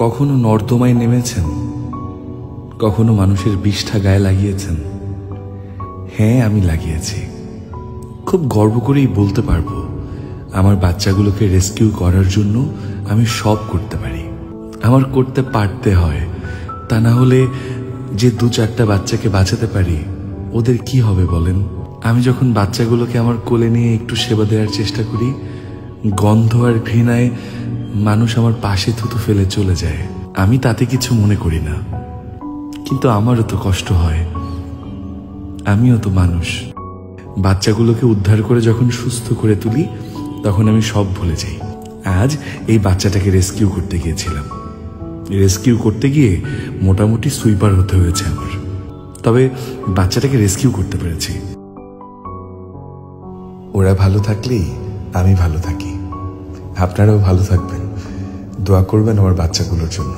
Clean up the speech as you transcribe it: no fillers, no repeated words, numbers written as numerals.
কখনো নর্দমায় নেমেছেন? কখনো মানুষের বিষ্ঠা গায়ে লাগিয়েছেন? হ্যাঁ, আমি লাগিয়েছি। খুব গর্ব করেই বলতে পারবো, আমার বাচ্চাগুলোকে রেস্কিউ করার জন্য আমি সব করতে পারি। আমার করতে পারতে হয়, তা না হলে যে 2-4টা বাচ্চাকে বাঁচাতে পারি ওদের কি হবে বলেন? আমি যখন বাচ্চাগুলোকে আমার কোলে নিয়ে একটু সেবা দেওয়ার চেষ্টা করি, গন্ধ আর ঘৃণায় মানুষ আমার পাশে থুতু ফেলে চলে যায়। আমি তাতে কিছু মনে করি না, কিন্তু আমারও তো কষ্ট হয়, আমিও তো মানুষ। বাচ্চাগুলোকে উদ্ধার করে যখন সুস্থ করে তুলি তখন আমি সব ভুলে যাই। আজ এই বাচ্চাটাকে রেস্কিউ করতে গিয়েছিলাম। রেস্কিউ করতে গিয়ে মোটামুটি সুইপার হতে হয়েছে আমার, তবে বাচ্চাটাকে রেস্কিউ করতে পেরেছি। ওরা ভালো থাকলেই আমি ভালো থাকি। আপনারাও ভালো থাকবেন, দোয়া করবেন আমার বাচ্চাগুলোর জন্য।